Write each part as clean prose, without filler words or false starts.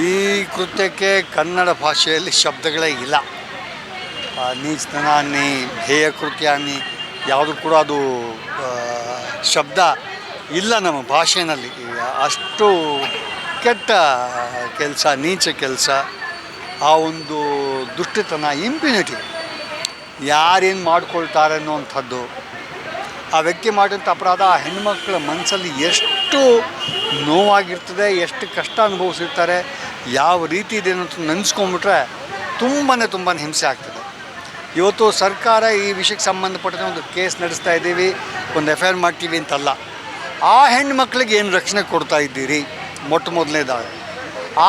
ಈ ಕೃತ್ಯಕ್ಕೆ ಕನ್ನಡ ಭಾಷೆಯಲ್ಲಿ ಶಬ್ದಗಳೇ ಇಲ್ಲ. ನೀಚತನ ಅನ್ನಿ, ಹೇಯ ಕೃತ್ಯ ಅನ್ನಿ, ಯಾವುದು ಕೂಡ ಅದು ಶಬ್ದ ಇಲ್ಲ ನಮ್ಮ ಭಾಷೆಯಲ್ಲಿ. ಅಷ್ಟು ಕೆಟ್ಟ ಕೆಲಸ, ನೀಚ ಕೆಲಸ, ಆ ಒಂದು ದುಷ್ಟತನ, ಇಂಪ್ಯುನಿಟಿ, ಯಾರೇನು ಮಾಡ್ಕೊಳ್ತಾರೆ ಅನ್ನುವಂಥದ್ದು, ಆ ವ್ಯಕ್ತಿ ಮಾಡಿದಂಥ ಅಪರಾಧ ಆ ಹೆಣ್ಮಕ್ಳ ಮನಸ್ಸಲ್ಲಿ ಎಷ್ಟು ನೋವಾಗಿರ್ತದೆ, ಎಷ್ಟು ಕಷ್ಟ ಅನುಭವಿಸಿರ್ತಾರೆ, ಯಾವ ರೀತಿ ಇದೆ ಅನ್ನೋದು ನೆನೆಸ್ಕೊಂಡ್ಬಿಟ್ರೆ ತುಂಬಾ ಹಿಂಸೆ ಆಗ್ತದೆ. ಇವತ್ತು ಸರ್ಕಾರ ಈ ವಿಷಯಕ್ಕೆ ಸಂಬಂಧಪಟ್ಟಂತೆ ಒಂದು ಕೇಸ್ ನಡೆಸ್ತಾ ಇದ್ದೀವಿ, ಒಂದು FIR ಮಾಡ್ತೀವಿ ಅಂತಲ್ಲ. ಆ ಹೆಣ್ಮಕ್ಳಿಗೆ ಏನು ರಕ್ಷಣೆ ಕೊಡ್ತಾ ಇದ್ದೀರಿ? ಮೊದಲನೇದಾಗಿ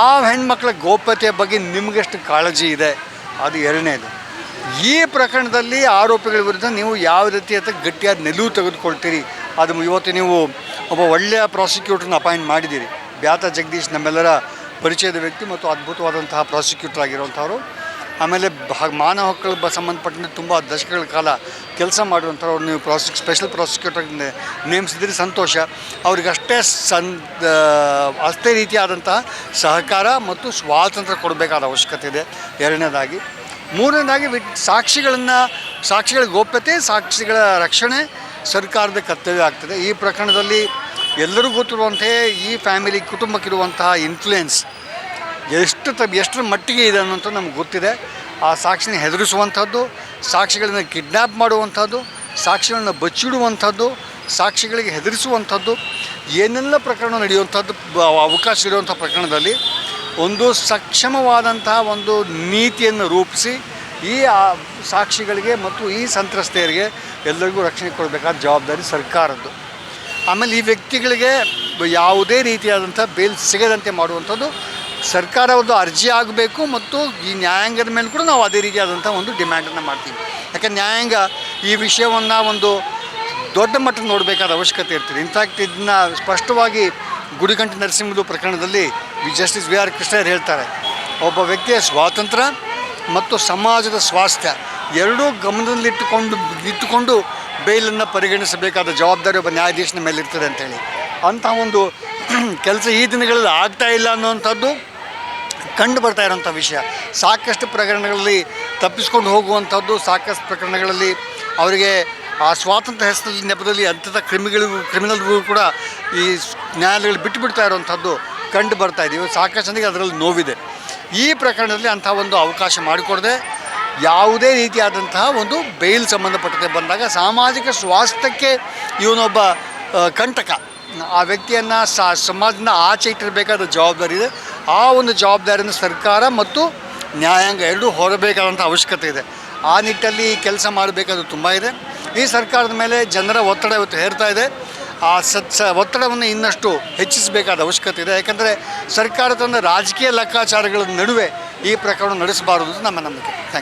ಆ ಹೆಣ್ಮಕ್ಳ ಗೋಪ್ಯತೆಯ ಬಗ್ಗೆ ನಿಮಗೆಷ್ಟು ಕಾಳಜಿ ಇದೆ? ಅದು ಎರಡನೇದು. ಈ ಪ್ರಕರಣದಲ್ಲಿ ಆರೋಪಿಗಳ ವಿರುದ್ಧ ನೀವು ಯಾವ ರೀತಿಯ ಗಟ್ಟಿಯಾದ ನಿಲುವು ತೆಗೆದುಕೊಳ್ತೀರಿ? ಅದು ಇವತ್ತು ನೀವು ಒಬ್ಬ ಒಳ್ಳೆಯ ಪ್ರಾಸಿಕ್ಯೂಟ್ರನ್ನ ಅಪಾಯಿಂಟ್ ಮಾಡಿದ್ದೀರಿ. ಬ್ಯಾತ ಜಗದೀಶ್ ನಮ್ಮೆಲ್ಲರ ಪರಿಚಯದ ವ್ಯಕ್ತಿ ಮತ್ತು ಅದ್ಭುತವಾದಂತಹ ಪ್ರಾಸಿಕ್ಯೂಟರ್ ಆಗಿರುವಂಥವ್ರು. ಆಮೇಲೆ ಮಾನವ ಹಕ್ಕುಗಳ ಸಂಬಂಧಪಟ್ಟಂತೆ ತುಂಬ ದಶಕಗಳ ಕಾಲ ಕೆಲಸ ಮಾಡುವಂಥವ್ರು ನೀವು ಸ್ಪೆಷಲ್ ಪ್ರಾಸಿಕ್ಯೂಟರ್ ನೇಮಿಸಿದ್ರಿ, ಸಂತೋಷ. ಅವ್ರಿಗಷ್ಟೇ ಅಷ್ಟೇ ರೀತಿಯಾದಂತಹ ಸಹಕಾರ ಮತ್ತು ಸ್ವಾತಂತ್ರ್ಯ ಕೊಡಬೇಕಾದ ಅವಶ್ಯಕತೆ ಇದೆ. ಎರಡನೇದಾಗಿ. ಮೂರನೇದಾಗಿ ಸಾಕ್ಷಿಗಳ ಗೋಪ್ಯತೆ, ಸಾಕ್ಷಿಗಳ ರಕ್ಷಣೆ ಸರ್ಕಾರದ ಕರ್ತವ್ಯ ಆಗ್ತದೆ. ಈ ಪ್ರಕರಣದಲ್ಲಿ ಎಲ್ಲರಿಗೂ ಗೊತ್ತಿರುವಂತೆ ಈ ಕುಟುಂಬಕ್ಕಿರುವಂತಹ ಇನ್ಫ್ಲುಯೆನ್ಸ್ ಎಷ್ಟರ ಮಟ್ಟಿಗೆ ಇದೆ ಅನ್ನೋಂಥ ನಮ್ಗೆ ಗೊತ್ತಿದೆ. ಆ ಸಾಕ್ಷಿನ ಹೆದರಿಸುವಂಥದ್ದು, ಸಾಕ್ಷಿಗಳನ್ನು ಕಿಡ್ನ್ಯಾಪ್ ಮಾಡುವಂಥದ್ದು, ಸಾಕ್ಷಿಗಳನ್ನು ಬಚ್ಚಿಡುವಂಥದ್ದು, ಸಾಕ್ಷಿಗಳಿಗೆ ಹೆದರಿಸುವಂಥದ್ದು, ಏನೆಲ್ಲ ಪ್ರಕರಣ ನಡೆಯುವಂಥದ್ದು ಅವಕಾಶ ಇರುವಂಥ ಪ್ರಕರಣದಲ್ಲಿ ಒಂದು ಸಕ್ಷಮವಾದಂತಹ ಒಂದು ನೀತಿಯನ್ನು ರೂಪಿಸಿ ಈ ಸಾಕ್ಷಿಗಳಿಗೆ ಮತ್ತು ಈ ಸಂತ್ರಸ್ತೆಯರಿಗೆ ಎಲ್ಲರಿಗೂ ರಕ್ಷಣೆ ಕೊಡಬೇಕಾದ ಜವಾಬ್ದಾರಿ ಸರ್ಕಾರದ್ದು. ಆಮೇಲೆ ಈ ವ್ಯಕ್ತಿಗಳಿಗೆ ಯಾವುದೇ ರೀತಿಯಾದಂಥ ಬೇಲ್ ಸಿಗದಂತೆ ಮಾಡುವಂಥದ್ದು ಸರ್ಕಾರದ್ದು ಅರ್ಜಿ ಆಗಬೇಕು. ಮತ್ತು ಈ ನ್ಯಾಯಾಂಗದ ಮೇಲೆ ಕೂಡ ನಾವು ಅದೇ ರೀತಿಯಾದಂಥ ಒಂದು ಡಿಮ್ಯಾಂಡನ್ನು ಮಾಡ್ತೀವಿ. ಯಾಕಂದ್ರೆ ನ್ಯಾಯಾಂಗ ಈ ವಿಷಯವನ್ನು ಒಂದು ದೊಡ್ಡ ಮಟ್ಟ ನೋಡಬೇಕಾದ ಅವಶ್ಯಕತೆ ಇರ್ತದೆ. ಇನ್ಫ್ಯಾಕ್ಟ್ ಇದನ್ನ ಸ್ಪಷ್ಟವಾಗಿ ಗುಡಿಗಂಟಿ ನರಸಿಂಹದ ಪ್ರಕರಣದಲ್ಲಿ ಜಸ್ಟಿಸ್ VR ಕೃಷ್ಣಯ್ಯರ್ ಹೇಳ್ತಾರೆ, ಒಬ್ಬ ವ್ಯಕ್ತಿಯ ಸ್ವಾತಂತ್ರ್ಯ ಮತ್ತು ಸಮಾಜದ ಸ್ವಾಸ್ಥ್ಯ ಎರಡೂ ಗಮನದಲ್ಲಿಟ್ಟುಕೊಂಡು ಬೇಲನ್ನು ಪರಿಗಣಿಸಬೇಕಾದ ಜವಾಬ್ದಾರಿ ಒಬ್ಬ ನ್ಯಾಯಾಧೀಶನ ಮೇಲೆ ಇರ್ತದೆ ಅಂಥೇಳಿ. ಅಂಥ ಒಂದು ಕೆಲಸ ಈ ದಿನಗಳಲ್ಲಿ ಆಗ್ತಾ ಇಲ್ಲ ಅನ್ನುವಂಥದ್ದು ಕಂಡು ಬರ್ತಾ ಇರೋಂಥ ವಿಷಯ. ಸಾಕಷ್ಟು ಪ್ರಕರಣಗಳಲ್ಲಿ ತಪ್ಪಿಸ್ಕೊಂಡು ಹೋಗುವಂಥದ್ದು, ಸಾಕಷ್ಟು ಪ್ರಕರಣಗಳಲ್ಲಿ ಅವರಿಗೆ ಆ ಸ್ವಾತಂತ್ರ್ಯ ಹೆಸರಲ್ಲಿ ನೆಪದಲ್ಲಿ ಅಂಥದ್ದು ಕ್ರಿಮಿನಲ್ಗಳು ಕೂಡ ಈ ನ್ಯಾಯಾಲಯಗಳು ಬಿಟ್ಟುಬಿಡ್ತಾ ಇರೋವಂಥದ್ದು ಕಂಡು ಬರ್ತಾ ಇದ್ದೀವಿ. ಸಾಕಷ್ಟು ಜನರಿಗೆ ಅದರಲ್ಲಿ ನೋವಿದೆ. ಈ ಪ್ರಕರಣದಲ್ಲಿ ಅಂಥ ಒಂದು ಅವಕಾಶ ಮಾಡಿಕೊಡದೆ ಯಾವುದೇ ರೀತಿಯಾದಂತಹ ಒಂದು ಬೇಲ್ ಸಂಬಂಧಪಟ್ಟಂತೆ ಬಂದಾಗ ಸಾಮಾಜಿಕ ಸ್ವಾಸ್ಥ್ಯಕ್ಕೆ ಇವನೊಬ್ಬ ಕಂಟಕ, ಆ ವ್ಯಕ್ತಿಯನ್ನು ಸಮಾಜದಿಂದ ಆಚೆ ಇಟ್ಟಿರಬೇಕಾದ ಜವಾಬ್ದಾರಿ ಇದೆ. ಆ ಒಂದು ಜವಾಬ್ದಾರಿಯನ್ನು ಸರ್ಕಾರ ಮತ್ತು ನ್ಯಾಯಾಂಗ ಎರಡೂ ಹೊರಬೇಕಾದಂಥ ಅವಶ್ಯಕತೆ ಇದೆ. ಆ ನಿಟ್ಟಲ್ಲಿ ಕೆಲಸ ಮಾಡಬೇಕಾದ್ದು ತುಂಬ ಇದೆ. ಈ ಸರ್ಕಾರದ ಮೇಲೆ ಜನರ ಒತ್ತಡ ಇವತ್ತು ಹೇರ್ತಾ ಇದೆ. ಆ ಒತ್ತಡವನ್ನು ಇನ್ನಷ್ಟು ಹೆಚ್ಚಿಸಬೇಕಾದ ಅವಶ್ಯಕತೆ ಇದೆ. ಯಾಕಂದರೆ ಸರ್ಕಾರ ತನ್ನ ರಾಜಕೀಯ ಲೆಕ್ಕಾಚಾರಗಳ ನಡುವೆ ಈ ಪ್ರಕರಣ ನಡೆಸಬಾರದು ನಮ್ಮ ನಂಬಿಕೆ. Thank you.